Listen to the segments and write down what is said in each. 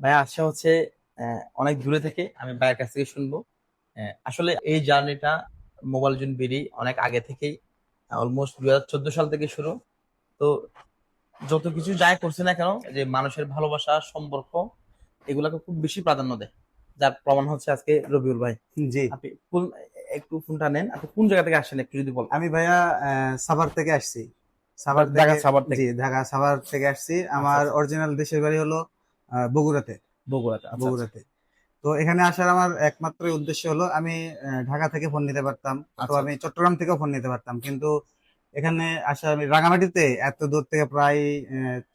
ভাইয়া আসছে হচ্ছে অনেক দূরে থেকে আমি ভাইয়ের কাছ থেকে শুনবো। আসলে এই জার্নিটা মোবাইল জুন বিডি অনেক আগে থেকেই, অলমোস্ট 2014 সাল থেকে শুরু। তো যত কিছু যাই করছে না কেন, যে মানুষের ভালোবাসা সম্পর্ক এগুলাকে খুব বেশি প্রাধান্য দেয়, যার প্রমাণ হচ্ছে আজকে রবিউল ভাই। জি। আপনি একটু ফোনটা নেন। আপনি কোন জায়গা থেকে আসেন একটু যদি বলেন। আমি ভাইয়া সাভার থেকে আসছি। সাভার থেকে। ঢাকা সাভার জি, থেকে। ঢাকা সাভার থেকে আসছি। আচ্ছা আমার আচ্ছা। অরিজিনাল দেশের বাড়ি হলো বগুড়াতে। বগুড়াতে, আচ্ছা আচ্ছা। বগুড়াতে। তো এখানে আসার আমার একমাত্র উদ্দেশ্য হলো আমি ঢাকা থেকে ফোন নিতে পারতাম, অথবা আচ্ছা আমি আচ্ছা। চট্টগ্রাম থেকেও ফোন নিতে পারতাম, কিন্তু এখানে আসা আমি রাঙামাটিতে এত দূর থেকে প্রায়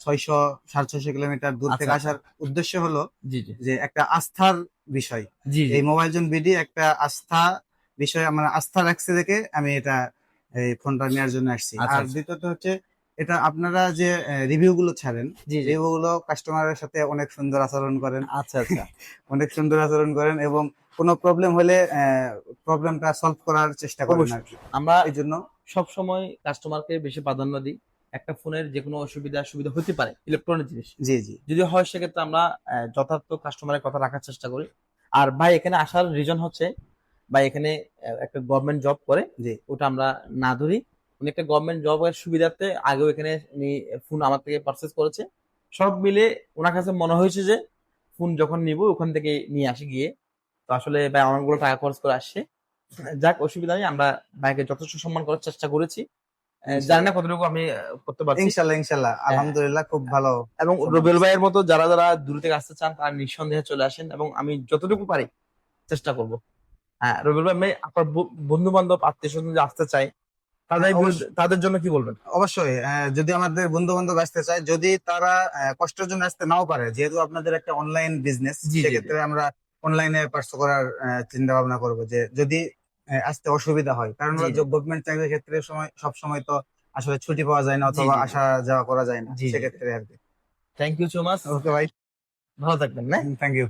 600 750 কিলোমিটার দূর আচ্ছা থেকে আচ্ছা। আসার উদ্দেশ্য হলো জি জি। যে একটা আস্থার বিষয়। জি জি। এই মোবাইল জোন বিডি একটা আস্থা বিষয়, আমার আস্থা রাখছে দেখে আমি এটা এই ফোনটা নেওয়ার জন্য আসছি। আচ্ছা আর আচ্ছা। দ্বিতীয়ত হচ্ছে, এটা আপনারা যে রিভিউ গুলো ছাড়েন, জি জি। রিভিউ গুলো কাস্টমারের সাথে অনেক সুন্দর আচরণ করেন। আচ্ছা আচ্ছা। অনেক সুন্দর আচরণ করেন, এবং কোনো প্রবলেম হলে প্রবলেমটা সলভ করার চেষ্টা করেন আর অবশ্যই কি। আমরা এই জন্য। সব সময় কাস্টমারকে বেশি প্রাধান্য দিই। একটা ফোনের যে কোনো অসুবিধা সুবিধা হতে পারে, ইলেকট্রনিক জিনিস জি জি। যদি হয় সেক্ষেত্রে আমরা যথার্থ কাস্টমারের কথা রাখার চেষ্টা করি। আর ভাই এখানে আসার রিজন হচ্ছে, ভাই এখানে একটা গভর্নমেন্ট জব করে, জি ওটা আমরা না ধরি। উনি একটা গভর্নমেন্ট জবের সুবিধার্থে আগেও এখানে উনি ফোন আমার থেকে পারচেজ করেছে। সব মিলে ওনার কাছে মনে হয়েছে যে ফোন যখন নিব ওখান থেকে নিয়ে আসি গিয়ে। তো আসলে ভাই অনেকগুলো টাকা খরচ করে আসছে। যাক, অসুবিধা নেই, আমরা ভাইকে যথেষ্ট সম্মান করার চেষ্টা করেছি। জানি না ইনশাল্লাহ। কতটুকু আমি করতে পারছি। ইনশাল্লাহ ইনশাল্লাহ, আহ, আলহামদুলিল্লাহ, খুব ভালো এবং সম্মান রবিউল আছে। ভাইয়ের মতো যারা যারা দূর থেকে আসতে চান তারা নিঃসন্দেহে চলে আসেন, এবং আমি যতটুকু পারি চেষ্টা করব। হ্যাঁ রবিউল ভাই, আপনার বন্ধু বান্ধব আত্মীয় স্বজন যে আসতে চায় হ্যাঁ, তাদের জন্য কি বলবেন? অবশ্যই যদি আমাদের বন্ধু বান্ধব আসতে চায়, যদি তারা কষ্টের জন্য আসতে নাও পারে, যেহেতু আপনাদের একটা অনলাইন বিজনেস, জি জি জি। সেক্ষেত্রে আমরা অনলাইনে পার্সু করার চিন্তা ভাবনা করবো, যে যদি আসতে অসুবিধা হয়, কারণ জি জি গভর্নমেন্ট চাকরির ক্ষেত্রে সব সময় তো আসলে ছুটি পাওয়া যায় না, জি অথবা জি জি আসা যাওয়া করা যায় না, জি জি। সেক্ষেত্রে আর কি। Thank you so much. Okay ভাই। ভালো থাকবেন না। Thank you.